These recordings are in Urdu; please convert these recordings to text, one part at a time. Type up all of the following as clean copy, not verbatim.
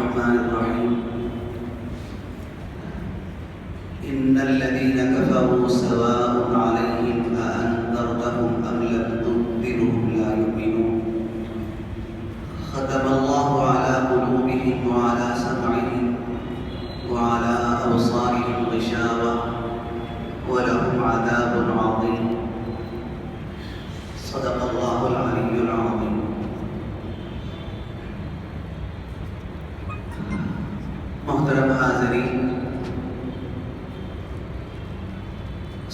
الرحمن الرحيم إن الذين كفروا سواء عليهم أأنذرتهم أم لم تنذرهم لا يؤمنون ختم الله على قلوبهم وعلى سمعهم وعلى أبصارهم غشاوة ولهم عذاب عظيم صدق الله العلي العظيم. محترم حاضرین،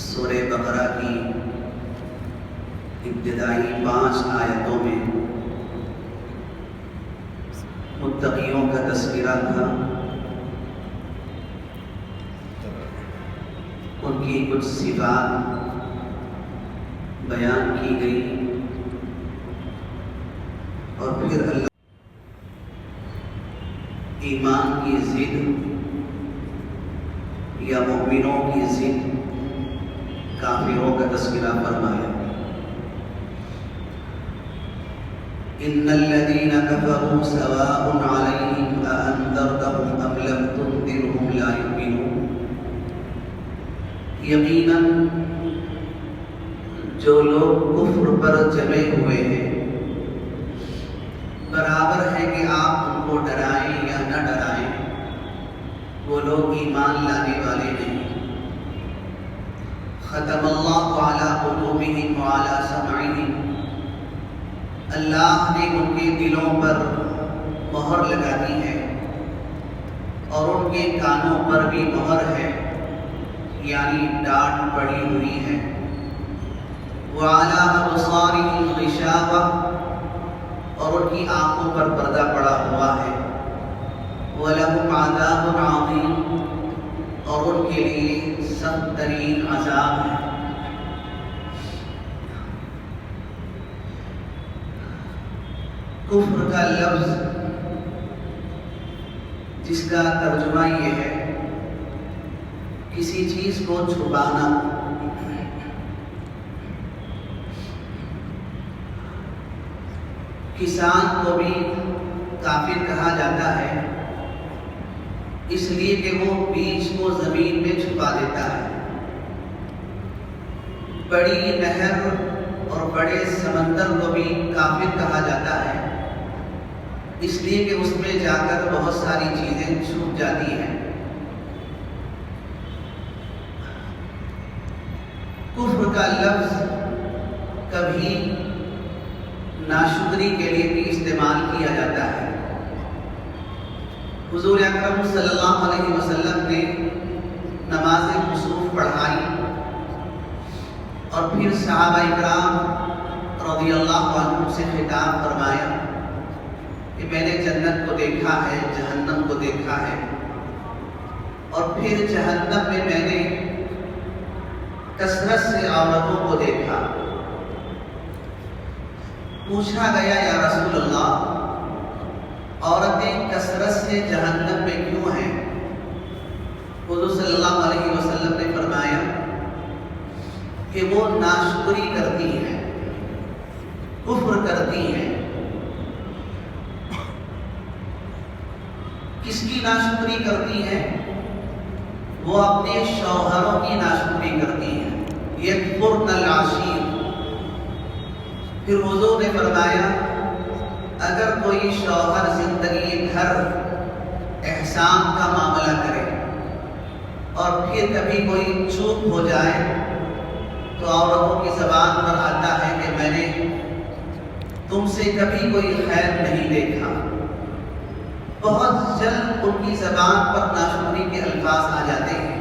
سورہ بقرہ کی ابتدائی 5 آیتوں میں متقیوں کا تذکرہ تھا، ان کی کچھ صفات بیان کی گئی اور پھر اللہ ایمان کی ضد یا مومنوں کی ضد کافروں کا تذکرہ فرمایا. ان الذين كفروا سواء عليهم أأنذرتهم أم لم تنذرهم لا يؤمنون. یقیناً جو لوگ کفر پر جمے ہوئے ہیں برابر ہے کہ آپ ان کو ڈرائیں یا نہ ڈرائیں، وہ لوگ ایمان لانے والے نہیں. ختم اللہ علی قلوبہم وعلی سمعہم، اللہ نے ان کے دلوں پر مہر لگا دی ہے اور ان کے کانوں پر بھی مہر ہے، یعنی ڈانٹ پڑی ہوئی ہے. وعلی ابصارہم غشاوہ، اور ان کی آنکھوں پر پردہ پڑا ہوا ہے. وَلَهُمْ عَذَابٌ عَظِيمٌ، اور ان کے لیے سخت ترین عذاب ہے. کفر کا لفظ جس کا ترجمہ یہ ہے کسی چیز کو چھپانا. کسان کو بھی کافر کہا جاتا ہے اس لیے کہ وہ بیج کو زمین میں چھپا دیتا ہے. بڑی نہر اور بڑے سمندر کو بھی کافر کہا جاتا ہے اس لیے کہ اس میں جا کر بہت ساری چیزیں چھپ جاتی ہیں. کفر کا لفظ کبھی ناشکری کے لیے بھی استعمال کیا جاتا ہے. حضور اکرم صلی اللہ علیہ وسلم نے نماز کسوف پڑھائی اور پھر صحابہ اکرام رضی اللہ عنہم سے خطاب فرمایا کہ میں نے جنت کو دیکھا ہے، جہنم کو دیکھا ہے، اور پھر جہنم میں نے کثرت سے عورتوں کو دیکھا. پوچھا گیا یا رسول اللہ، عورتیں کثرت سے جہنم میں کیوں ہیں؟ حضور صلی اللہ علیہ وسلم نے فرمایا کہ وہ ناشکری کرتی ہیں، کفر کرتی ہیں. کس کی ناشکری کرتی ہیں؟ وہ اپنے شوہروں کی ناشکری کرتی ہیں. یکفرن العشیر. پھر حضور نے فرمایا اگر کوئی شوہر زندگی گھر احسان کا معاملہ کرے اور پھر کبھی کوئی چوک ہو جائے تو عورتوں کی زبان پر آتا ہے کہ میں نے تم سے کبھی کوئی خیر نہیں دیکھا، بہت جلد ان کی زبان پر ناشکری کے الفاظ آ جاتے ہیں.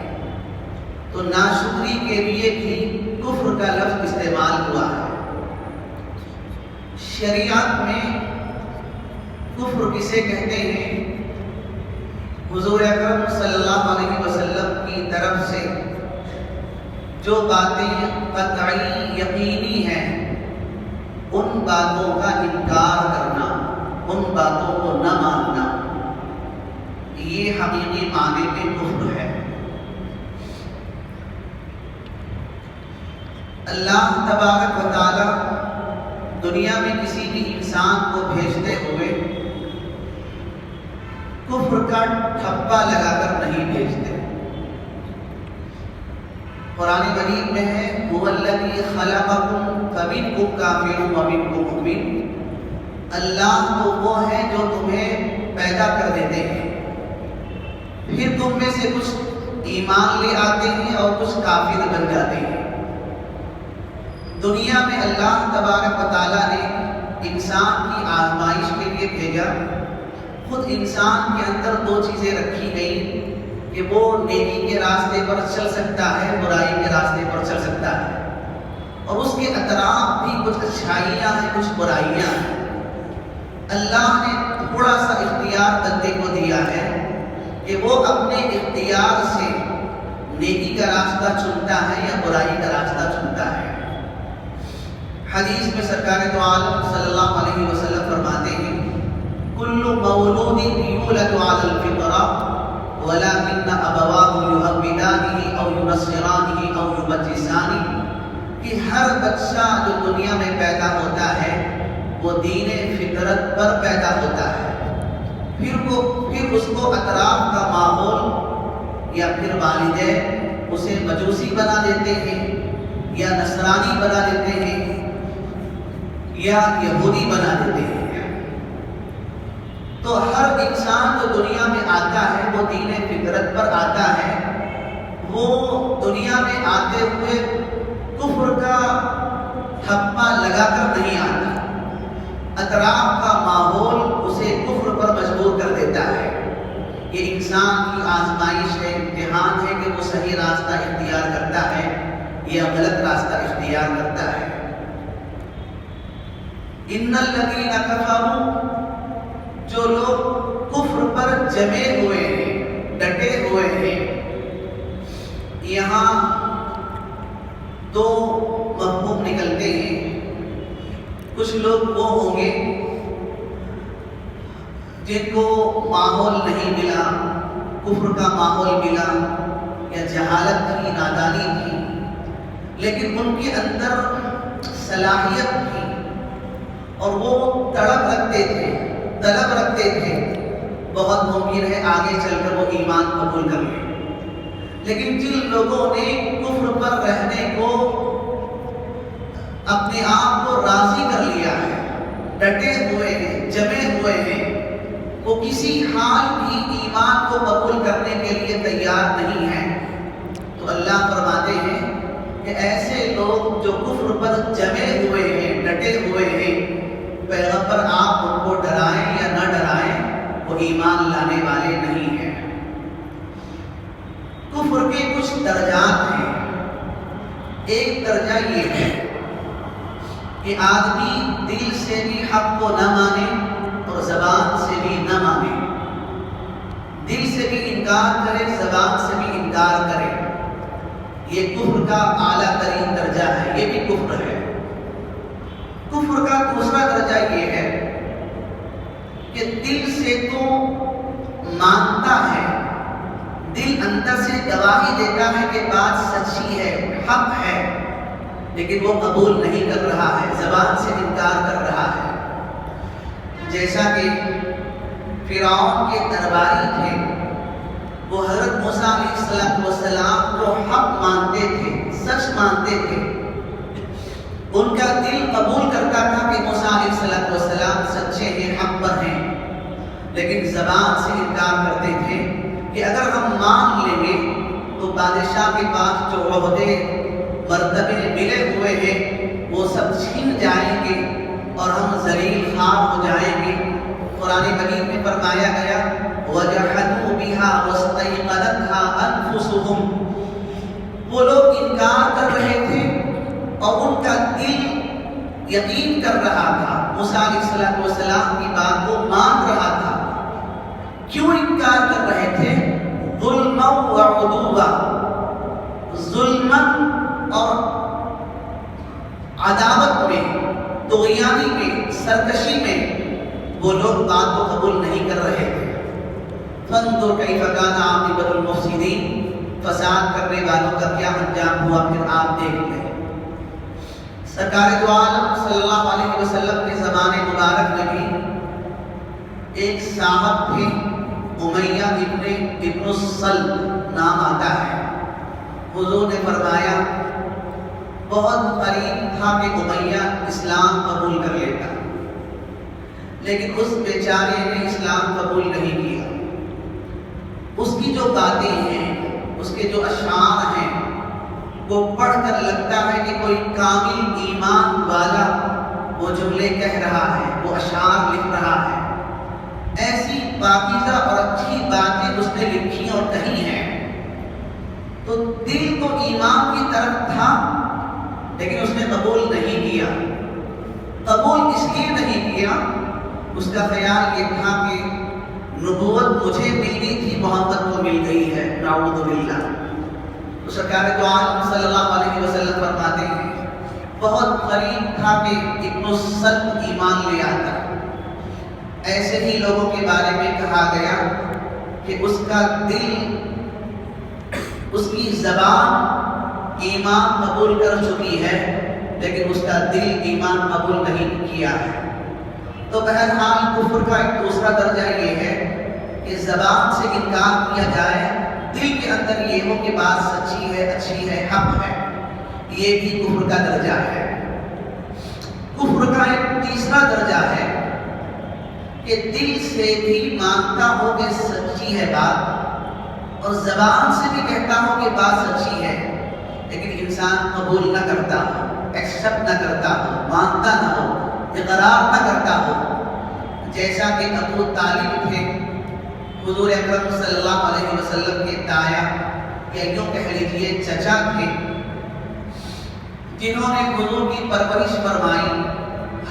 تو ناشکری کے لیے بھی کفر کا لفظ استعمال ہوا ہے. شریعت میں کفر کسے کہتے ہیں؟ حضور اکرم صلی اللہ علیہ وسلم کی طرف سے جو باتیں قطعی یقینی ہیں ان باتوں کا انکار کرنا، ان باتوں کو نہ ماننا، یہ حقیقی معنی میں کفر ہے. اللہ تبارک و تعالی دنیا میں کسی بھی انسان کو بھیجتے ہوئے کفر کا ٹھپا لگا کر نہیں بھیجتے۔ قرآن مجید میں ہے هو الذی خلقکم فمنکم کافر ومنکم مؤمن، اللہ تو وہ ہے جو تمہیں پیدا کر دیتے ہیں، پھر تم میں سے کچھ ایمان لے آتے ہیں اور کچھ کافر بن جاتے ہیں۔ دنیا میں اللہ تبارک و تعالیٰ نے انسان کی آزمائش کے لیے بھیجا۔ خود انسان کے اندر دو چیزیں رکھی گئی کہ وہ نیکی کے راستے پر چل سکتا ہے، برائی کے راستے پر چل سکتا ہے، اور اس کے اطراف بھی کچھ اچھائیاں ہیں، کچھ برائیاں ہیں۔ اللہ نے تھوڑا سا اختیار بندے کو دیا ہے کہ وہ اپنے اختیار سے نیکی کا راستہ چنتا ہے یا برائی کا راستہ چنتا ہے۔ حدیث میں سرکار دو عالم صلی اللہ علیہ وسلم فرماتے ہیں کل مولود یولد علی الفطرہ ولكن ابواہ یحودانہ او ینصرانہ او یمجسانہ، کہ ہر بچہ جو دنیا میں پیدا ہوتا ہے وہ دین فطرت پر پیدا ہوتا ہے، پھر اس کو اطراف کا ماحول یا پھر والدین اسے مجوسی بنا دیتے ہیں یا نصرانی بنا دیتے ہیں یا یہودی بنا دیتے ہیں۔ تو ہر انسان جو دنیا میں آتا ہے وہ دین فطرت پر آتا ہے، وہ دنیا میں آتے ہوئے کفر کا ٹھپا لگا کر نہیں آتا، اطراف کا ماحول اسے کفر پر مجبور کر دیتا ہے۔ یہ انسان کی آزمائش ہے، امتحان ہے کہ وہ صحیح راستہ اختیار کرتا ہے یا غلط راستہ اختیار کرتا ہے۔ ان الذین کفروا، جو لوگ کفر پر جمے ہوئے ہیں، ڈٹے ہوئے ہیں، یہاں دو مفہوم نکلتے ہیں۔ کچھ لوگ وہ ہوں گے جن کو ماحول نہیں ملا، کفر کا ماحول ملا یا جہالت تھی، نادانی تھی، لیکن ان کے اندر صلاحیت تھی اور وہ طلب رکھتے تھے، بہت ممکن ہے آگے چل کر وہ ایمان قبول کر لیں۔ لیکن جن لوگوں نے کفر پر رہنے کو اپنے آپ کو راضی کر لیا ہے، ڈٹے ہوئے ہیں، جمے ہوئے ہیں، وہ کسی حال بھی ایمان کو قبول کرنے کے لیے تیار نہیں ہیں، تو اللہ فرماتے ہیں کہ ایسے لوگ جو کفر پر جمے ہوئے ہیں، ڈٹے ہوئے ہیں، پیغمبر آپ ان کو ڈرائیں یا نہ ڈرائیں، وہ ایمان لانے والے نہیں ہیں۔ کفر کے کچھ درجات ہیں۔ ایک درجہ یہ ہے کہ آدمی دل سے بھی حق کو نہ مانے اور زبان سے بھی نہ مانے، دل سے بھی انکار کرے، زبان سے بھی انکار کرے، یہ کفر کا اعلیٰ ترین درجہ ہے، یہ بھی کفر ہے۔ کفر کا دوسرا درجہ یہ ہے کہ دل سے تو مانتا ہے، دل اندر سے گواہی دیتا ہے کہ بات سچی ہے، حق ہے، لیکن وہ قبول نہیں کر رہا ہے، زبان سے انکار کر رہا ہے۔ جیسا کہ فرعون کے درباری تھے، وہ حضرت موسیٰ علیہ السلام کو حق مانتے تھے، سچ مانتے تھے، ان کا دل قبول کرتا تھا کہ موسیٰ علیہ السلام سچے ہیں، حق پر ہیں، لیکن زبان سے انکار کرتے تھے کہ اگر ہم مان لیں گے تو بادشاہ کے پاس جو عہدے مرتبے ملے ہوئے ہیں وہ سب چھین جائیں گے اور ہم ذلیل خوار ہو جائیں گے۔ قرآن مجید میں فرمایا گیا وَجَحَدُوا بِهَا وَاسْتَيْقَنَتْهَا أَنفُسُهُمْ، وہ لوگ انکار کر رہے تھے اور ان کا دل یقین کر رہا تھا، موسیٰ علیہ السلام کی بات کو مان رہا تھا۔ کیوں انکار کر رہے تھے؟ ظلما وعدوا، ظلما اور عداوت میں، طغیانی میں، سرکشی میں وہ لوگ بات کو قبول نہیں کر رہے تھے۔ فانظر کیف کان عاقبۃ المفسدین، فساد کرنے والوں کا کیا انجام ہوا، پھر آپ دیکھ لیں۔ سرکار دو عالم صلی اللہ علیہ وسلم کے زمانے مبارک میں بھی ایک صاحب تھے امیہ ابن السلب نام آتا ہے۔ حضور نے فرمایا بہت قریب تھا کہ امیہ اسلام قبول کر لیتا، لیکن اس بیچارے نے اسلام قبول نہیں کیا۔ اس کی جو باتیں ہیں، اس کے جو اشعار ہیں، وہ پڑھ کر لگتا ہے کہ کوئی کامل ایمان والا وہ جملے کہہ رہا ہے، وہ اشعار لکھ رہا ہے۔ ایسی پاکیزہ اور اچھی باتیں اس نے لکھی اور کہی ہیں، تو دل تو ایمان کی طرف تھا، لیکن اس نے قبول نہیں کیا۔ قبول اس لیے نہیں کیا، اس کا خیال یہ تھا کہ نبوت مجھے ملنی تھی، محمد کو مل گئی ہے، نعوذ باللہ۔ تو سرکار دو عالم صلی اللہ علیہ وسلم فرماتے ہیں بہت قریب تھا کہ ابن السلب ایمان لے آتا۔ ایسے ہی لوگوں کے بارے میں کہا گیا کہ اس کا دل، اس کی زبان ایمان قبول کر چکی ہے، لیکن اس کا دل ایمان قبول نہیں کیا ہے۔ تو بہرحال کفر کا ایک دوسرا درجہ یہ ہے کہ زبان سے انکار کیا جائے، دل کے اندر یہ ہو کہ بات سچی ہے، اچھی ہے، حق ہے، یہ بھی کفر کا درجہ ہے۔ کفر کا ایک تیسرا درجہ ہے کہ دل سے بھی مانتا ہو کہ سچی ہے بات، اور زبان سے بھی کہتا ہو کہ بات سچی ہے، لیکن انسان قبول نہ کرتا ہو، ایکسپٹ نہ کرتا ہو، مانتا نہ ہو، اقرار نہ کرتا ہو۔ جیسا کہ ابو طالب تھے، حضور اکرم صلی اللہ علیہ وسلم کے دایا یا یوں کہہ لیجیے چچا تھے، جنہوں نے حضور کی پرورش فرمائی۔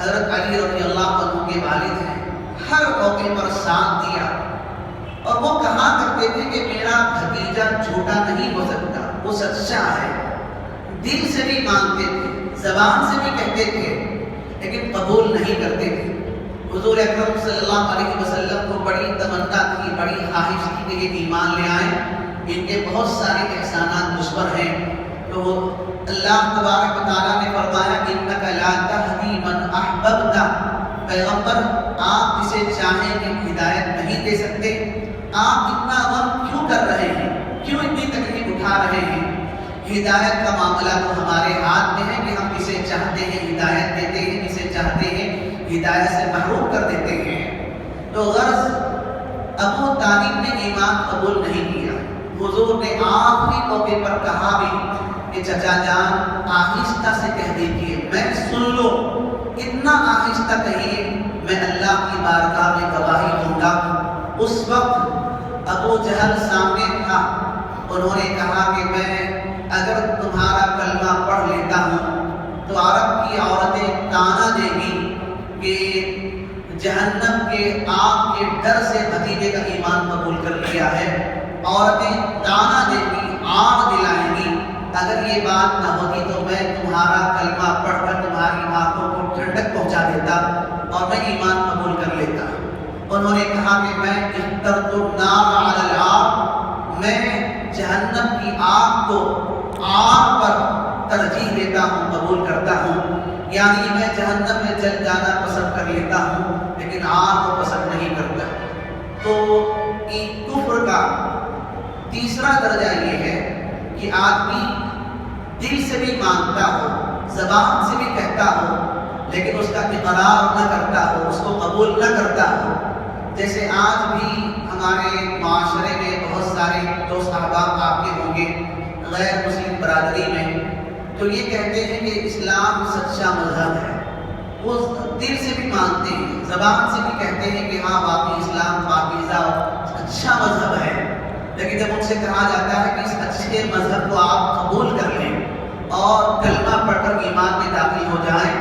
حضرت علی رضی اللہ عنہ کے والد ہیں، ہر موقع پر ساتھ دیا، اور وہ کہا کرتے تھے کہ میرا بھتیجا جھوٹا نہیں ہو سکتا، وہ سچا ہے۔ دل سے بھی مانتے تھے، زبان سے بھی کہتے تھے، لیکن قبول نہیں کرتے تھے۔ حضور اکرم صلی اللہ علیہ وسلم کو بڑی تمنا تھی، بڑی خواہش تھی کہ یہ ایمان لے آئیں، ان کے بہت سارے احسانات مجھ پر ہیں۔ تو اللہ تبارک و تعالیٰ نے فرمایا انک لا تہدی من احببت، پیغمبر آپ جسے چاہیں کہ ہدایت نہیں دے سکتے، آپ اتنا غم کیوں کر رہے ہیں، کیوں اتنی تکلیف اٹھا رہے ہیں؟ ہدایت کا معاملہ تو ہمارے ہاتھ میں ہے کہ ہم جسے چاہتے ہیں ہدایت دیتے ہیں، جسے چاہتے ہیں ہدایت سے محروم کر دیتے ہیں۔ تو غرض ابو طالب نے ایمان قبول نہیں کیا۔ حضور نے آخری موقع پر کہا بھی کہ چچا جان آہستہ سے کہہ دیجیے، میں سن لو، اتنا آہستہ کہیے، میں اللہ کی بارگاہ میں گواہی دوں گا۔ اس وقت ابو جہل سامنے تھا، انہوں نے کہا کہ میں اگر تمہارا کلمہ پڑھ لیتا ہوں تو عرب کی عورتیں تانا دیں گی کہ جہنم کے آگ کے ڈر سے بھتیجے کا ایمان قبول کر لیا ہے، عورتیں تانا دیں گی، آگ دلائیں گی۔ اگر یہ بات نہ ہوتی تو میں تمہارا کلمہ پڑھ کر تمہاری آنکھوں کو ٹھنڈک پہنچا دیتا اور میں ایمان قبول کر لیتا۔ انہوں نے کہا کہ میں اخترت النار علی الآگ، میں جہنم کی آگ کو آگ پر ترجیح دیتا ہوں، قبول کرتا ہوں، یعنی میں جہنم میں جل جانا پسند کر لیتا ہوں، لیکن آگ کو پسند نہیں کرتا۔ تو کفر کا تیسرا درجہ یہ ہے کہ آدمی دل سے بھی مانتا ہو، زبان سے بھی کہتا ہو، لیکن اس کا اقرار نہ کرتا ہو، اس کو قبول نہ کرتا ہو۔ جیسے آج بھی ہمارے معاشرے میں بہت سارے دوست احباب آپ کے ہوں گے غیر مسلم برادری میں، تو یہ کہتے ہیں کہ اسلام سچا مذہب ہے، وہ دل سے بھی مانتے ہیں، زبان سے بھی کہتے ہیں کہ ہاں واقعی اسلام پاکیزہ اچھا مذہب ہے، لیکن جب ان سے کہا جاتا ہے کہ اس اچھے مذہب کو آپ قبول کر لیں اور کلمہ پڑھ کر ایمان میں داخل ہو جائیں،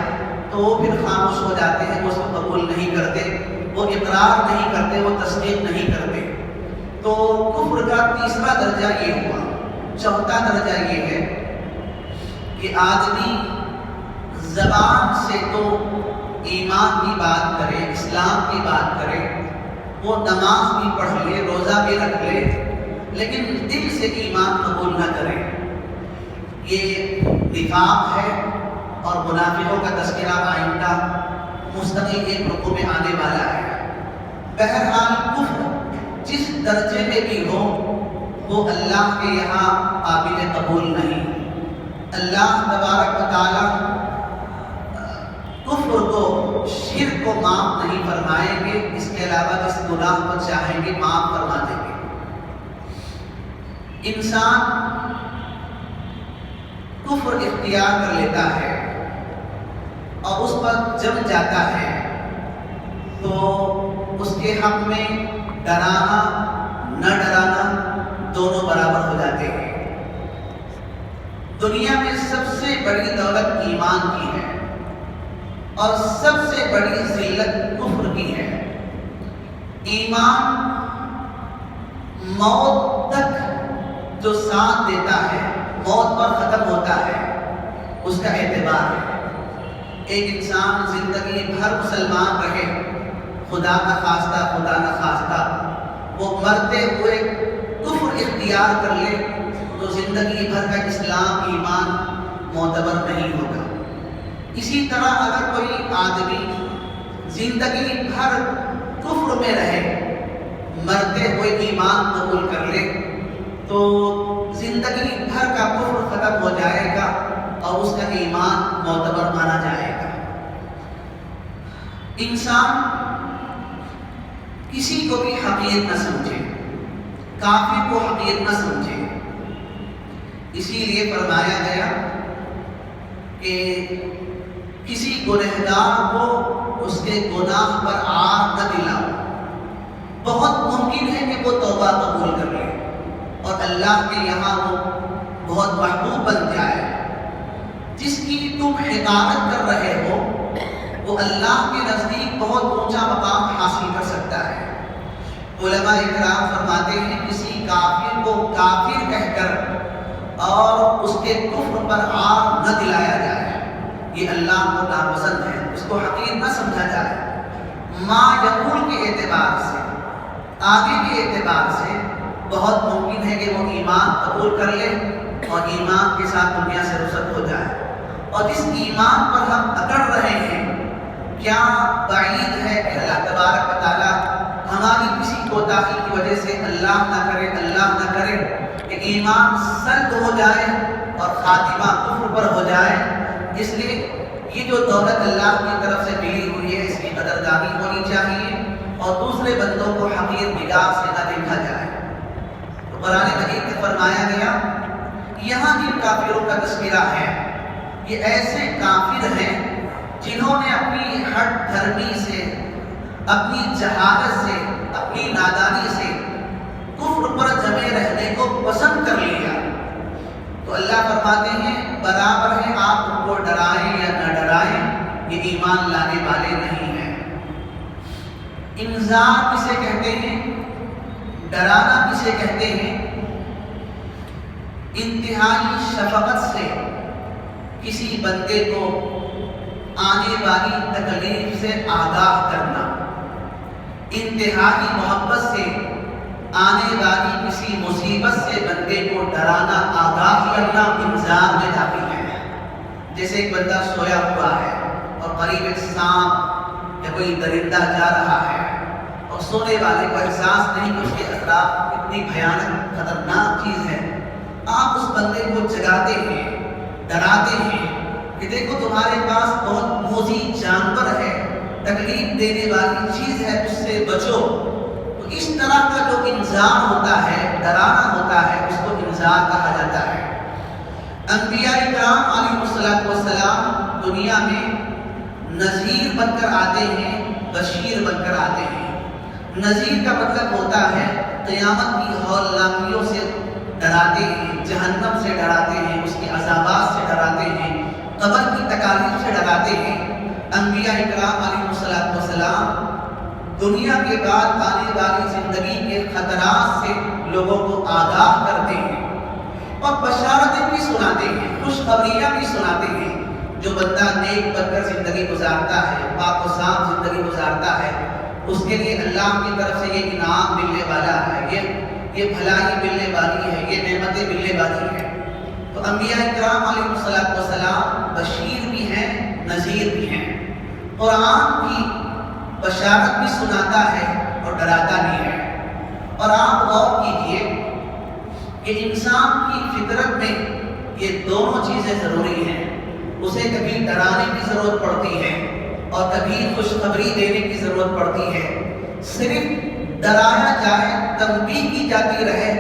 تو وہ پھر خاموش ہو جاتے ہیں، وہ اس کو قبول نہیں کرتے، وہ اقرار نہیں کرتے، وہ تصدیق نہیں کرتے۔ تو کفر کا تیسرا درجہ یہ ہوا۔ چوتھا درجہ یہ ہے کہ آدمی زبان سے تو ایمان کی بات کرے، اسلام کی بات کرے، وہ نماز بھی پڑھ لے، روزہ بھی رکھ لے، لیکن دل سے ایمان قبول نہ کرے، یہ نفاق ہے۔ اور منافقوں کا تذکرہ آئندہ مستقل ایک رکوع میں آنے والا ہے۔ بہرحال کفر جس درجے میں بھی ہو وہ اللہ کے یہاں قابل قبول نہیں۔ اللہ تبارک و تعالیٰ کفر کو، شرک کو معاف نہیں فرمائیں گے، اس کے علاوہ جس گناہ کو چاہیں گے معاف فرما دیں گے۔ انسان کفر اختیار کر لیتا ہے اور اس پر جم جاتا ہے تو اس کے حق میں ڈرانا نہ ڈرانا دونوں برابر ہو جاتے ہیں۔ دنیا میں سب سے بڑی دولت ایمان کی ہے اور سب سے بڑی ذلت کفر کی ہے۔ ایمان موت تک جو ساتھ دیتا ہے، موت پر ختم ہوتا ہے، اس کا اعتبار ہے۔ ایک انسان زندگی بھر مسلمان رہے، خدا نہ خواستہ وہ مرتے ہوئے کفر اختیار کر لے تو زندگی بھر کا اسلام ایمان معتبر نہیں ہوگا۔ اسی طرح اگر کوئی آدمی زندگی بھر کفر میں رہے، مرتے ہوئے ایمان قبول کر لے تو زندگی بھر کا کفر ختم ہو جائے گا اور اس کا ایمان معتبر مانا جائے گا۔ انسان کسی کو بھی حقیر نہ سمجھے، کافر کو حقیر نہ سمجھے۔ اسی لیے فرمایا گیا کہ کسی گنہگار کو اس کے گناہ پر عار نہ دلاؤ۔ بہت ممکن ہے کہ وہ توبہ قبول کر لے اور اللہ کے یہاں وہ بہت محبوب بن جائے۔ جس کی تم حقارت کر رہے ہو وہ اللہ کے نزدیک بہت اونچا مقام حاصل کر سکتا ہے۔ علماء اکرام فرماتے ہیں کسی کافر کو کافر کہہ کر اور اس کے کفر پر عار نہ دلایا جائے، یہ اللہ کو ناپسند ہے، اس کو حقیر نہ سمجھا جائے۔ ما یقول کے اعتبار سے، آگے کے اعتبار سے بہت ممکن ہے کہ وہ ایمان قبول کر لے اور ایمان کے ساتھ دنیا سے رخصت ہو جائے۔ اور جس ایمان پر ہم اکڑ رہے ہیں، کیا بعید ہے کہ اللہ تبارک و تعالیٰ ہماری کسی کوتاہی کی وجہ سے اللہ نہ کرے کہ ایمان سلب ہو جائے اور خاتمہ کفر پر ہو جائے۔ اس لیے یہ جو دولت اللہ کی طرف سے ملی ہوئی ہے اس کی قدردانی ہونی چاہیے اور دوسرے بندوں کو حقیر نگاہ سے نہ دیکھا جائے۔ تو قرآن مجید میں فرمایا گیا یہاں جن کافروں کا تذکرہ ہے یہ ایسے کافر ہیں جنہوں نے اپنی ہٹ دھرمی سے، اپنی جہالت سے، اپنی نادانی سے کفر پر جمے رہنے کو پسند کر لیا۔ تو اللہ فرماتے ہیں برابر ہے آپ ان کو ڈرائیں یا نہ ڈرائیں، یہ ایمان لانے والے نہیں ہیں۔ انذار کسے کہتے ہیں؟ ڈرانا کسے کہتے ہیں؟ انتہائی شفقت سے کسی بندے کو آنے والی تکلیف سے آگاہ کرنا، انتہائی محبت سے آنے والی کسی مصیبت سے بندے کو ڈرانا، آگاہ کرنا انذار میں داخل ہے۔ جیسے ایک بندہ سویا ہوا ہے اور قریب ایک سانپ یا کوئی درندہ جا رہا ہے اور سونے والے کو احساس نہیں کہ اس کے اثرات کتنی بھیانک خطرناک چیز ہے، آپ اس بندے کو جگاتے ہیں، ڈراتے ہیں کہ دیکھو تمہارے پاس بہت موذی جانور ہے، تکلیف دینے والی چیز ہے، اس سے بچو۔ تو اس طرح کا جو انذار ہوتا ہے، ڈرانا ہوتا ہے، اس کو انذار کہا جاتا ہے۔ انبیاء کرام علیہ السلام دنیا میں نذیر بن کر آتے ہیں، بشیر بن کر آتے ہیں۔ نذیر کا مطلب ہوتا ہے قیامت کی ہولناکیوں سے ڈراتے ہیں، جہنم سے ڈراتے ہیں، اس کے عذابات سے ڈراتے ہیں، قبر کی تکالیف سے ڈراتے ہیں۔ انبیاء کرام علیہ السلام دنیا کے بعد آنے والی زندگی کے خطرات سے لوگوں کو آگاہ کرتے ہیں اور بشارتیں بھی سناتے ہیں، خوشخبریاں بھی سناتے ہیں۔ جو بندہ نیک بن کر زندگی گزارتا ہے، پاک و صاف زندگی گزارتا ہے، اس کے لیے اللہ کی طرف سے یہ انعام ملنے والا ہے، یہ بھلائی ملنے والی ہے، یہ نعمتیں ملنے والی ہیں۔ تو انبیاء کرام علیہ السلام بشیر بھی ہیں، نذیر بھی ہیں۔ قرآن کی بشارت بھی سناتا ہے اور ڈراتا بھی ہے۔ اور آپ غور کیجئے کہ انسان کی فطرت میں یہ دونوں چیزیں ضروری ہیں. اسے کبھی ڈرانے کی ضرورت پڑتی ہے اور کبھی خوشخبری دینے کی ضرورت پڑتی ہے. صرف ڈرایا جائے، تنبیہ کی جاتی رہے،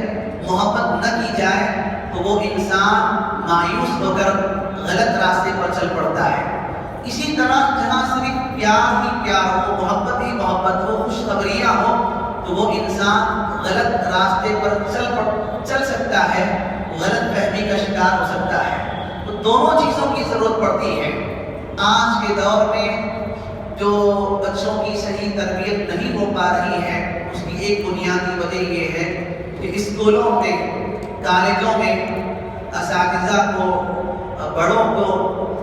محبت نہ کی جائے تو وہ انسان مایوس ہو کر غلط راستے پر چل پڑتا ہے. اسی طرح جہاں صرف پیار ہی پیار ہو، محبت ہی محبت ہو، خوشخبریاں ہو تو وہ انسان غلط راستے پر چل سکتا ہے، غلط فہمی کا شکار ہو سکتا ہے. تو دونوں چیزوں کی ضرورت پڑتی ہے. آج کے دور میں جو بچوں کی صحیح تربیت نہیں ہو پا رہی ہے، اس کی ایک بنیادی وجہ یہ ہے کہ اسکولوں میں، کالجوں میں اساتذہ کو، بڑوں کو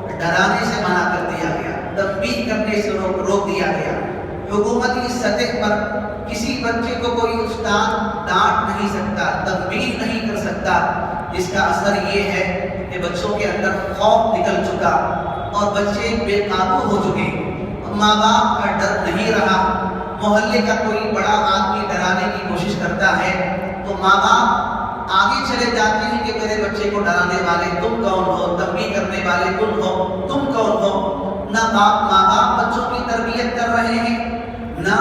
ڈرانے سے منع کر دیا گیا، تنبیہ کرنے سے روک دیا گیا. حکومتی سطح پر کسی بچے کو کوئی استاد ڈانٹ نہیں سکتا، تنبیہ نہیں کر سکتا. جس کا اثر یہ ہے کہ بچوں کے اندر خوف نکل چکا اور بچے بے قابو ہو چکے. ماں باپ کا ڈر نہیں رہا. محلے کا کوئی بڑا آدمی ڈرانے کی کوشش کرتا ہے تو ماں باپ آگے چلے جاتے ہیں کہ میرے بچے کو ڈرانے والے تم کون ہو، تنبیہ کرنے والے تم کون ہو. نہ ماں باپ بچوں کی تربیت کر رہے ہیں، نہ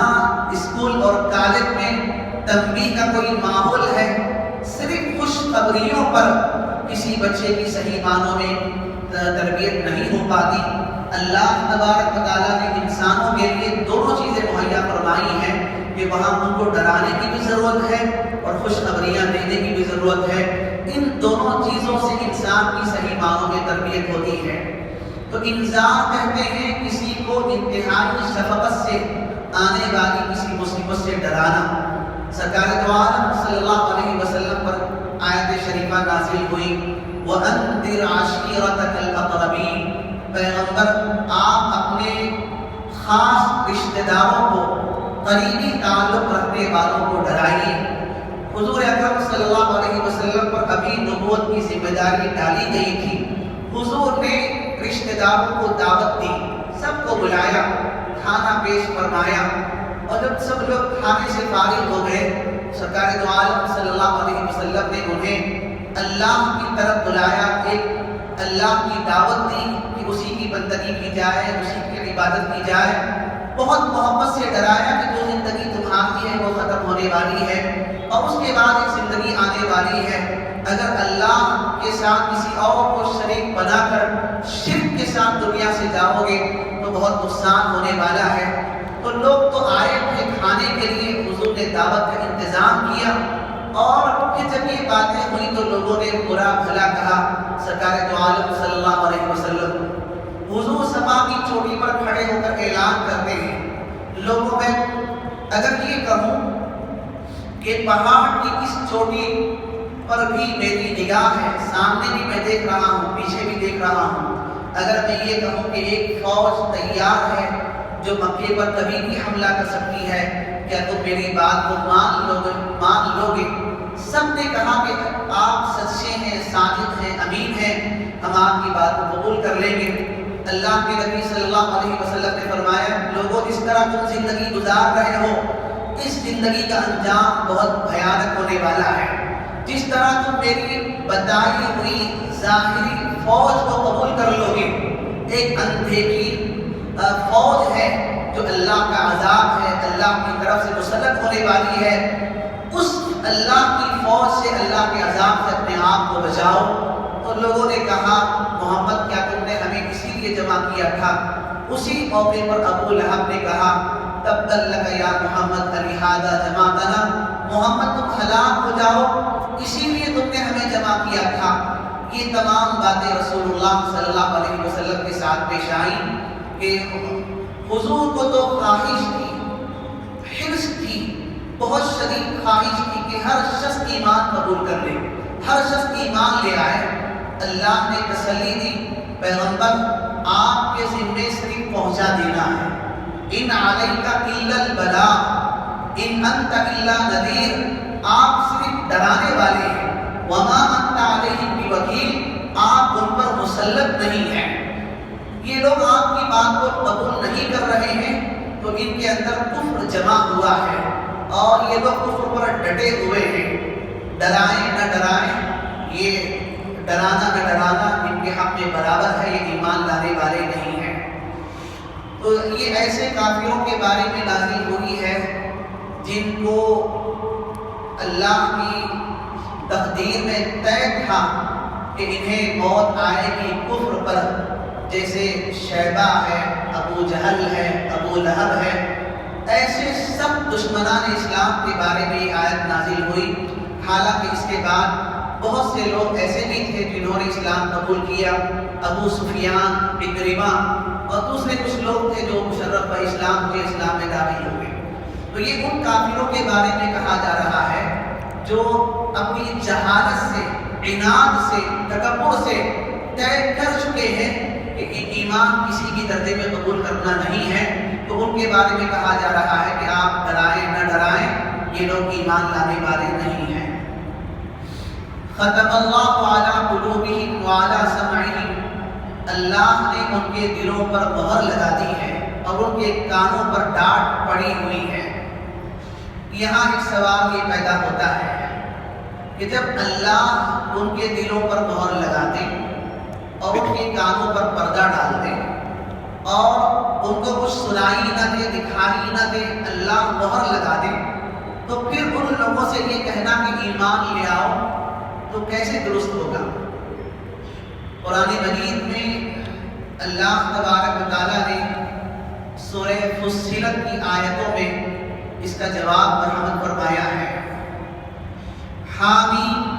اسکول اور کالج میں تنبیہ کا کوئی ماحول ہے. صرف خوشخبریوں پر کسی بچے کی صحیح معنوں میں تربیت نہیں ہو پاتی. اللہ تبارک و تعالیٰ نے انسانوں کے لیے دونوں چیزیں مہیا فرمائی ہیں کہ وہاں ان کو ڈرانے کی بھی ضرورت ہے اور خوشخبریاں دینے کی بھی ضرورت ہے. ان دونوں چیزوں سے انسان کی صحیح معنوں میں تربیت ہوتی ہے. تو انذار کہتے ہیں کسی کو انتہائی شفقت سے آنے والی کسی مصیبت سے ڈرانا. سرکار دو عالم صلی اللہ علیہ وسلم پر آیت شریفہ نازل ہوئی، وَأَنذِرْ عَشِيرَتَكَ الْأَقْرَبِينَ. پیغمبر آپ اپنے خاص رشتہ داروں کو، قریبی تعلق رکھنے والوں کو ڈرائیے. حضور اکرم صلی اللہ علیہ وسلم پر ابھی نبوت کی ذمہ داری ڈالی گئی تھی. حضور نے رشتہ داروں کو دعوت دی، سب کو بلایا، کھانا پیش فرمایا اور جب سب لوگ کھانے سے فارغ ہو گئے سرکار دو عالم صلی اللہ علیہ وسلم نے انہیں اللہ کی طرف بلایا، ایک اللہ کی دعوت دی کہ اسی کی بندگی کی جائے، اسی کی عبادت کی جائے. بہت محبت سے ڈرایا کہ جو زندگی تمہاری ہے وہ ختم ہونے والی ہے اور اس کے بعد ایک زندگی آنے والی ہے. اگر اللہ کے ساتھ کسی اور کو شریک بنا کر شرک کے ساتھ دنیا سے جاؤ گے تو بہت نقصان ہونے والا ہے. تو لوگ تو آئے تھے کھانے کے لیے، حضور نے دعوت کا انتظام کیا اور پھر جب یہ باتیں ہوئی تو لوگوں نے برا بھلا کہا. سرکار دو عالم صلی اللہ علیہ وسلم حضور صفا کی چوٹی پر کھڑے ہو کر اعلان کرتے ہیں لوگوں میں اگر یہ کہوں کہ پہاڑ کی اس چوٹی پر بھی میری نگاہ ہے، سامنے بھی میں دیکھ رہا ہوں، پیچھے بھی دیکھ رہا ہوں. اگر میں یہ کہوں کہ ایک فوج تیار ہے جو مکے پر کبھی بھی حملہ کر سکتی ہے، کیا تم میری بات کو مان لو گے؟ سب نے کہا کہ آپ سچے ہیں، صادق ہیں، امین ہیں، ہم آپ کی بات کو قبول کر لیں گے. اللہ کے نبی صلی اللہ علیہ وسلم نے فرمایا لوگوں جس طرح تم زندگی گزار رہے ہو اس زندگی کا انجام بہت بھیانک ہونے والا ہے. جس طرح تم میری بتائی ہوئی ظاہری فوج کو قبول کر لو گے، ایک اندھیری فوج ہے جو اللہ کا عذاب ہے، اللہ کی طرف سے مسلط ہونے والی ہے، اس اللہ کی فوج سے، اللہ کے عذاب سے اپنے آپ کو بچاؤ. تو لوگوں نے کہا محمد کیا تم نے ہمیں اسی لیے جمع کیا تھا؟ اسی موقع پر ابو لہب نے کہا تبت لک یا محمد لہذا جمعتنا، محمد تم ہلاک ہو جاؤ اسی لیے تم نے ہمیں جمع کیا تھا. یہ تمام باتیں رسول اللہ صلی اللہ علیہ وسلم کے ساتھ پیش آئیں کہ حضور کو تو خواہش تھی، حرص تھی، بہت شدید خواہش تھی کہ ہر شخص ایمان قبول کر لے، ہر شخص ایمان لے آئے. اللہ نے تسلی دی پیغمبر آپ کے ذمے صرف پہنچا دینا ہے. ان علیک الا البلاغ ان انت الا نذیر، آپ صرف ڈرانے والے ہیں. وما انت علیہم بوکیل، آپ ان پر مسلط نہیں ہیں. یہ لوگ آپ کی بات کو قبول نہیں کر رہے ہیں تو ان کے اندر کفر جمع ہوا ہے. اور یہ لوگ کفر پر ڈٹے ہوئے ہیں، ڈرائیں نہ ڈرائیں، یہ ڈرانا نہ ڈرانا ان کے حق میں برابر ہے، یہ ایمان لانے والے نہیں ہیں۔ تو یہ ایسے کافروں کے بارے میں نازل ہوئی ہے جن کو اللہ کی تقدیر میں طے تھا کہ انہیں موت آئے گی کفر پر، جیسے شیبہ ہے، ابو جہل ہے، ابو لہب ہے، ایسے سب دشمنان اسلام کے بارے میں یہ آیت نازل ہوئی۔ حالانکہ اس کے بعد بہت سے لوگ ایسے بھی تھے جنہوں نے اسلام قبول کیا، ابو سفیان، اکرمہ اور دوسرے کچھ لوگ تھے جو مشرف پر اسلام کے اسلام میں داخل ہوئے۔ تو یہ ان کافروں کے بارے میں کہا جا رہا ہے جو اپنی جہالت سے، عناد سے، تکبر سے طے کر چکے ہیں کہ ایمان کسی کی درجے میں قبول کرنا نہیں ہے، تو ان کے بارے میں کہا جا رہا ہے کہ آپ ڈرائیں نہ ڈرائیں، یہ لوگ ایمان لانے والے نہیں ہیں۔ ختم اللہ علی قلوبہم وعلی سمعہم، اللہ نے ان کے دلوں پر مہر لگا دی ہے اور ان کے کانوں پر ڈانٹ پڑی ہوئی ہے۔ یہاں ایک سوال یہ پیدا ہوتا ہے کہ جب اللہ ان کے دلوں پر مہر لگا دے اور ان کے کانوں پر پردہ ڈال دے اور ان کو کچھ سنائی نہ دے، دکھائی نہ دے، اللہ مہر لگا دے، تو پھر ان لوگوں سے یہ کہنا کہ ایمان لے آؤ تو کیسے درست ہوگا؟ قرآن مجید میں اللہ تبارک و تعالیٰ نے سورہ فصلت کی آیتوں میں اس کا جواب مرحمت فرمایا ہے۔ حامیم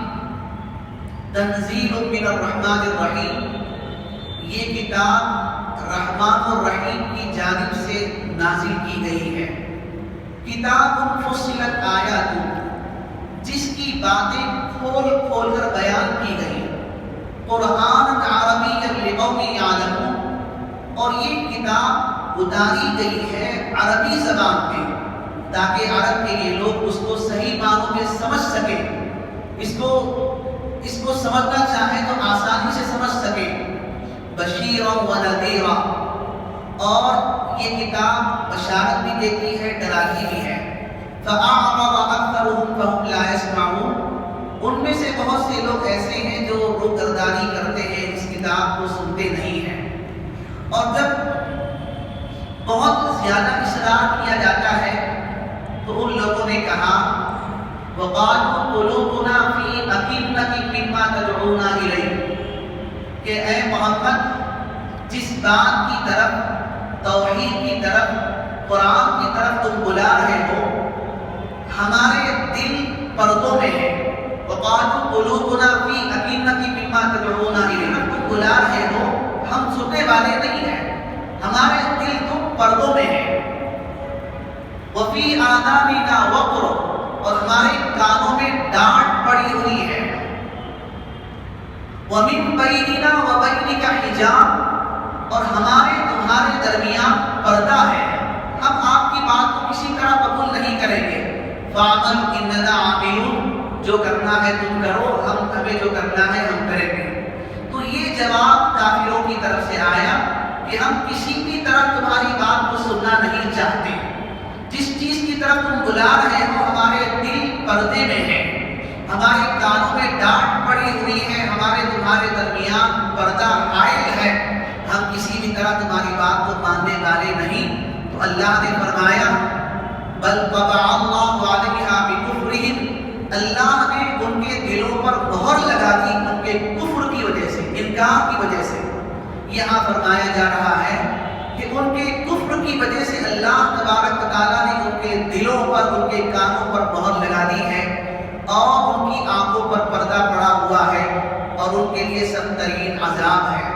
تنزیل من الرحمن الرحیم، یہ کتاب رحمان الرحیم کی جانب سے نازل کی گئی ہے۔ کتاب فصلت آیات، جس کی باتیں کھول کھول کر بیان کی گئی، قرآن عربی لقوم یعلمون، اور یہ کتاب اتاری گئی ہے عربی زبان میں تاکہ عرب کے یہ لوگ اس کو صحیح معنوں میں سمجھ سکیں، اس کو سمجھنا چاہیں تو آسانی سے سمجھ سکیں۔ بشیرا و نذیرا، اور یہ کتاب بشارت بھی دیتی ہے، ڈراتی بھی ہے۔ فأعرض أكثرهم فهم لا يسمعون، ان میں سے بہت سے لوگ ایسے ہیں جو روگردانی کرتے ہیں، اس کتاب کو سنتے نہیں ہیں۔ اور جب بہت زیادہ اصرار کیا جاتا ہے تو ان لوگوں نے کہا وَقَالُوا قُلُوبُنَا فِي أَكِنَّةٍ مِّمَّا تَدْعُونَا إِلَيْهِ، کہ اے محمد جس بات کی طرف، توحید کی طرف، قرآن کی طرف تم بلا رہے ہو، ہمارے دل پردوں میں ہے۔ وَقَالُوا قُلُوبُنَا فِي أَكِنَّةٍ مِّمَّا تَدْعُونَا إِلَيْهِ، تم بلا رہے ہو، ہم سننے والے نہیں ہیں، ہمارے دل تو پردوں میں ہے۔ وَفِي آذَانِنَا وَقْرٌ، اور ہمارے کانوں میں ڈانٹ پڑی ہوئی ہے۔ وَمِن بَيْنِنَا وَبَيْنِكَ حِجَابٌ، اور ہمارے تمہارے درمیان پردہ ہے، ہم آپ کی بات کو کسی طرح قبول نہیں کریں گے۔ فَعَمَلْ إِنَّنَا عَامِلُونَ، جو کرنا ہے تم کرو، ہمیں جو کرنا ہے ہم کریں گے۔ تو یہ جواب کافروں کی طرف سے آیا کہ ہم کسی بھی طرح تمہاری بات کو سننا نہیں چاہتے، جس چیز کی طرف تم بلا رہے ہو ہمارے دل پردے میں ہے، ہمارے کانوں میں ڈانٹ پڑی ہوئی ہے، ہمارے تمہارے درمیان پردہ حائل ہے، ہم کسی بھی طرح تمہاری بات کو ماننے والے نہیں۔ تو اللہ نے فرمایا بل طبع اللہ علیہا بکفرہم، اللہ نے ان کے دلوں پر مہر لگا دی ان کے کفر کی وجہ سے، انکار کی وجہ سے۔ یہاں فرمایا جا رہا ہے کہ ان کے کفر کی وجہ سے اللہ تبارک و تعالیٰ نے ان کے دلوں پر، ان کے کانوں پر مہر لگا دی ہے اور ان کی آنکھوں پر پردہ پڑا ہوا ہے اور ان کے لیے سخت ترین عذاب ہے۔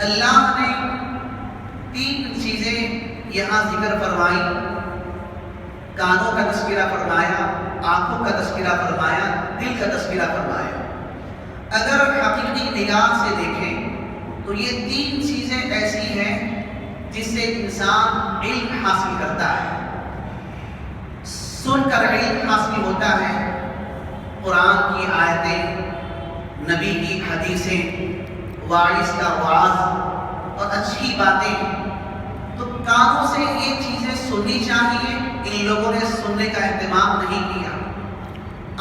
اللہ نے تین چیزیں یہاں ذکر فرمائی، کانوں کا تذکرہ فرمایا، آنکھوں کا تذکرہ فرمایا، دل کا تذکرہ فرمایا۔ اگر حقیقی نگاہ سے دیکھیں تو یہ تین چیزیں ایسی ہیں جس سے انسان علم حاصل کرتا ہے، سن کر علم حاصل ہوتا ہے، قرآن کی آیتیں، نبی کی حدیثیں، واعظ کا وعظ اور اچھی باتیں۔ تو کانوں سے یہ چیزیں سننی چاہیے، ان لوگوں نے سننے کا اہتمام نہیں کیا۔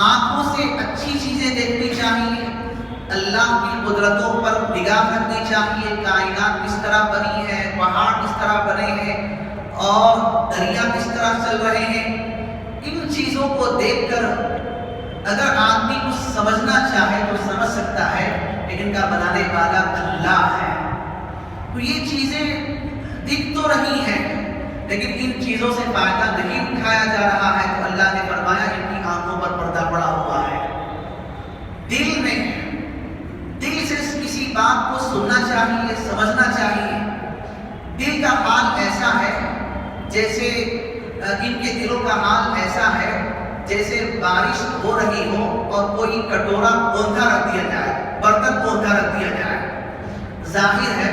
آنکھوں سے اچھی چیزیں دیکھنی چاہیے، اللہ کی قدرتوں پر نگاہ رکھنی چاہیے، کائنات کس طرح بنی ہے، پہاڑ کس طرح بنے ہیں اور دریا کس طرح چل رہے ہیں۔ ان چیزوں کو دیکھ کر اگر آدمی کچھ سمجھنا چاہے تو سمجھ سکتا ہے، لیکن کا بنانے والا اللہ ہے۔ تو یہ چیزیں دکھ تو رہی ہیں لیکن ان چیزوں سے فائدہ نہیں اٹھایا جا رہا ہے، تو اللہ نے فرمایا ان کی آنکھوں پر پردہ پڑا ہوا ہے۔ دل سے کسی بات کو سننا چاہیے، سمجھنا چاہیے۔ دل کا حال ایسا ہے جیسے ان کے دلوں کا حال ایسا ہے جیسے بارش ہو رہی ہو اور کوئی کٹورا بوندھا رکھ دیا جائے، برتن بوندھا رکھ دیا جائے۔ ظاہر ہے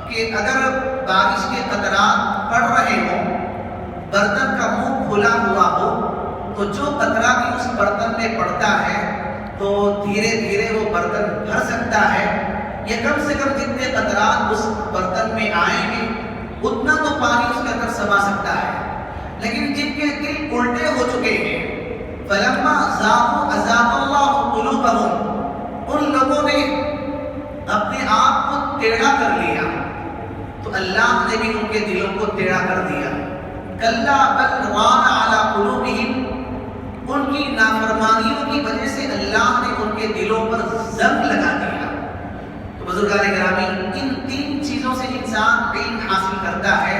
کہ اگر بارش کے قطرات پڑ رہے ہوں، برتن کا منہ کھلا ہوا ہو، تو جو قطرہ بھی اس برتن میں پڑتا ہے تو دھیرے دھیرے وہ برتن بھر سکتا ہے، یا کم سے کم جتنے قطرات اس برتن میں آئیں گے اتنا تو پانی اس کے اندر سما سکتا ہے۔ لیکن جن کے دل الٹے ہو چکے ہیں، فلما ذاقوا عذاب اللہ قلوبہم، ان لوگوں نے اپنے آپ کو ٹیڑھا کر لیا تو اللہ نے بھی ان کے دلوں کو ٹیڑھا کر دیا۔ کلا بل ران علی قلوبہم، ان کی نافرمانیوں کی وجہ سے اللہ نے ان کے دلوں پر زنگ لگا دیا۔ تو بزرگان گرامی، ان تین چیزوں سے انسان علم حاصل کرتا ہے۔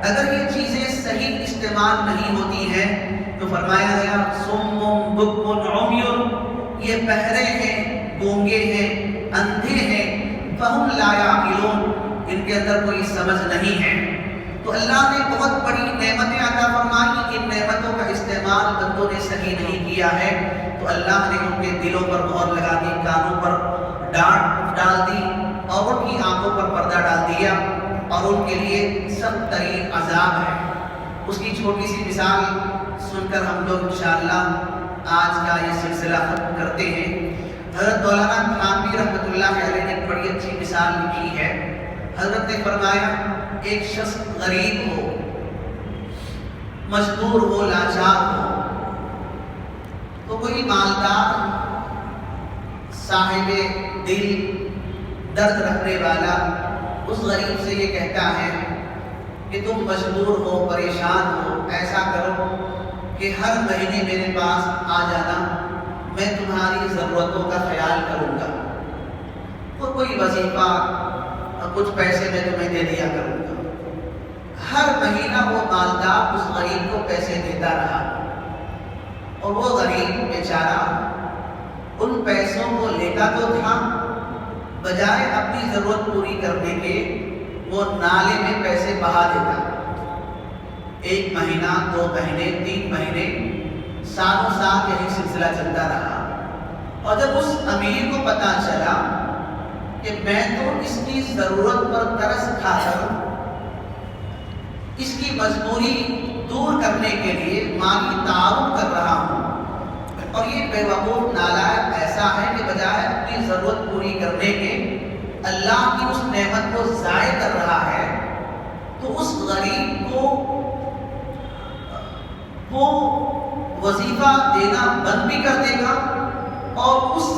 اگر یہ چیزیں صحیح استعمال نہیں ہوتی ہیں تو فرمایا گیا صم بکم عمی، یہ بہرے ہیں، گونگے ہیں، اندھے ہیں، فہم لا یعقلون، ان کے اندر کوئی سمجھ نہیں ہے۔ تو اللہ نے بہت بڑی نعمتیں عطا فرمائی، ان نعمتوں کا استعمال بندوں نے صحیح نہیں کیا ہے تو اللہ نے ان کے دلوں پر مہر لگا دی، کانوں پر ڈانٹ ڈال دی اور ان کی آنکھوں پر پردہ ڈال دیا، اور ان کے لیے سخت ترین عذاب ہے۔ اس کی چھوٹی سی مثال سن کر ہم لوگ انشاءاللہ آج کا یہ سلسلہ ختم کرتے ہیں۔ حضرت مولانا تھانوی رحمۃ اللہ علیہ نے ایک بڑی اچھی مثال لکھی ہے۔ حضرت نے فرمایا ایک شخص غریب ہو، مجبور ہو، لاچار ہو، تو کوئی مالدار صاحب دل، درد رکھنے والا اس غریب سے یہ کہتا ہے کہ تم مجبور ہو، پریشان ہو، ایسا کرو کہ ہر مہینے میرے پاس آ جانا، میں تمہاری ضرورتوں کا خیال کروں گا، اور کوئی وظیفہ اور کچھ پیسے میں تمہیں دے دیا کروں گا۔ ہر مہینہ وہ مالدار اس غریب کو پیسے دیتا رہا، اور وہ غریب بیچارہ ان پیسوں کو لیتا تو تھا، بجائے اپنی ضرورت پوری کرنے کے وہ نالے میں پیسے بہا دیتا۔ ایک مہینہ، 2 مہینے، 3 مہینے، سالوں سال یہی سلسلہ چلتا رہا، اور جب اس امیر کو پتہ چلا کہ میں تو اس کی ضرورت پر ترس کھا کر اس کی مجبوری دور کرنے کے لیے مالی تعاون کر رہا ہوں، اور یہ بے وقوف نالائق ایسا ہے کہ بجائے اپنی ضرورت پوری کرنے کے اللہ کی اس نعمت کو ضائع کر رہا ہے، تو اس غریب کو وہ وظیفہ دینا بند بھی کر دے گا، اور اس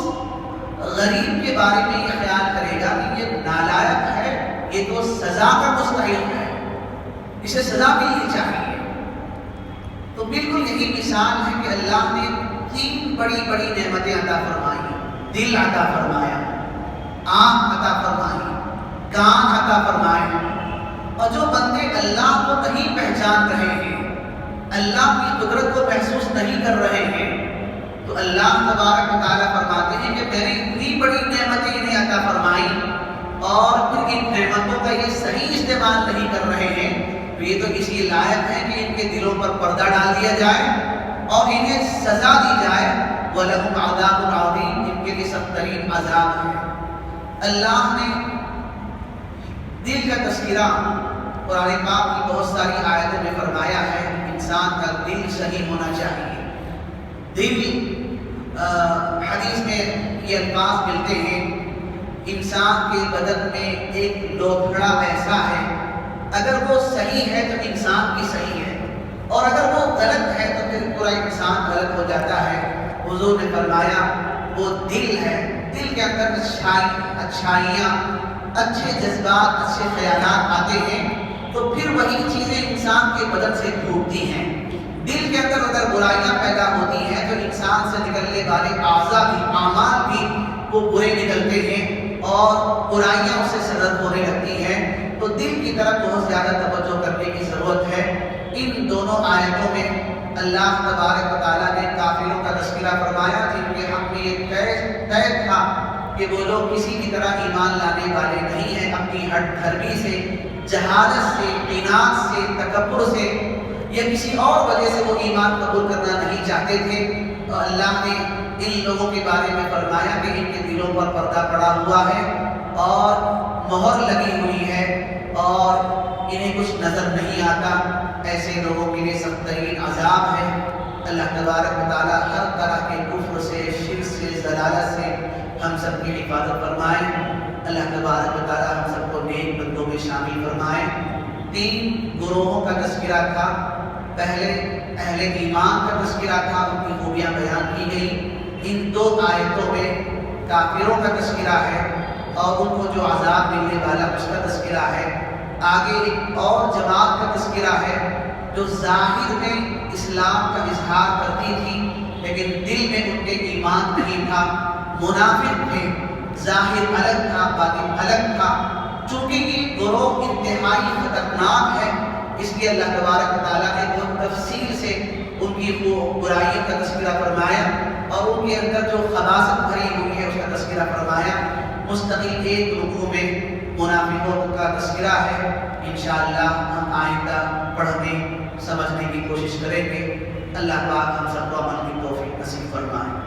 غریب کے بارے میں یہ خیال کرے گا کہ یہ نالائق ہے، یہ تو سزا کا مستحق ہے، اسے سزا ملنی چاہیے۔ تو بالکل یہی مثال ہے کہ اللہ نے 3 بڑی بڑی نعمتیں عطا فرمائی، دل عطا فرمایا، آنکھ عطا فرمائی، کان عطا فرمائے، اور جو بندے اللہ کو نہیں پہچان رہے ہیں، اللہ کی قدرت کو محسوس نہیں کر رہے ہیں، تو اللہ تبارک و تعالیٰ فرماتے ہیں کہ میں نے اتنی بڑی نعمتیں انہیں عطا فرمائی اور پھر ان نعمتوں کا یہ صحیح استعمال نہیں کر رہے ہیں، تو یہ تو اسی لائق ہے کہ ان کے دلوں پر پردہ ڈال دیا جائے اور انہیں سزا دی جائے۔ وَلَهُمْ عَذَابٌ عَظِيمٌ، ان کے لیے سخت ترین عذاب ہے۔ اللہ نے دل کا تذکرہ قرآن پاک کی بہت ساری آیتوں میں فرمایا ہے، انسان کا دل صحیح ہونا چاہیے۔ دل، حدیث میں یہ الفاظ ملتے ہیں، انسان کے بدن میں ایک لوتھڑا ایسا ہے اگر وہ صحیح ہے تو انسان بھی صحیح ہے، اور اگر وہ غلط ہے تو پھر پورا انسان غلط ہو جاتا ہے۔ حضور نے فرمایا وہ دل ہے، دل کے اندر اچھائیاں، اچھے جذبات، اچھے خیالات آتے ہیں تو پھر وہی چیزیں انسان کے بدن سے ٹوٹتی ہیں۔ دل کے اندر اگر برائیاں پیدا ہوتی ہیں تو انسان سے نکلنے والے اعضاء بھی، اعمال بھی وہ برے نکلتے ہیں اور برائیاں اسے سرد ہونے لگتی ہیں۔ تو دل کی طرف بہت زیادہ توجہ کرنے کی ضرورت ہے۔ ان دونوں آیتوں میں اللہ تبارک و تعالیٰ نے کافروں کا تذکرہ فرمایا جن کے حق میں یہ طے تھا کہ وہ لوگ کسی کی طرح ایمان لانے والے نہیں ہیں، اپنی ہٹ دھرمی سے، جہالت سے، عناد سے، تکبر سے یا کسی اور وجہ سے وہ ایمان قبول کرنا نہیں چاہتے تھے۔ تو اللہ نے ان لوگوں کے بارے میں فرمایا کہ ان کے دلوں پر پردہ پڑا ہوا ہے اور مہر لگی ہوئی ہے اور انہیں کچھ نظر نہیں آتا۔ ایسے لوگوں کے لیے سخت ترین عذاب ہے۔ اللہ تبارک و تعالیٰ ہر طرح کے کفر سے، شرک سے، ضلالت سے ہم سب کی حفاظت فرمائے۔ اللہ تبارک و تعالیٰ ہم سب کو نیک بندوں میں شامل فرمائے۔ 3 گروہوں کا تذکرہ تھا۔ پہلے اہل ایمان کا تذکرہ تھا، ان کی خوبیاں بیان کی گئی۔ ان 2 آیتوں میں کافروں کا تذکرہ ہے اور ان کو جو عذاب ملنے والا اس کا تذکرہ ہے۔ آگے ایک اور جماعت کا تذکرہ ہے جو ظاہر میں اسلام کا اظہار کرتی تھی لیکن دل میں ان کے ایمان نہیں تھا، منافق تھے، ظاہر الگ تھا، باطن الگ تھا۔ چونکہ یہ گروہ انتہائی خطرناک ہے اس لیے اللہ تبارک و تعالیٰ نے بہت تفصیل سے ان کی برائیوں کا تذکرہ فرمایا اور ان کے اندر جو خباثت بھری ہوئی ہے اس کا تذکرہ فرمایا۔ مستقل ایک رکوع میں منافقوں کا تذکرہ ہے۔ انشاءاللہ ہم آئندہ پڑھنے سمجھنے کی کوشش کریں گے۔ اللہ پاک ہم سب کو عمل کی توفیق نصیب فرمائے۔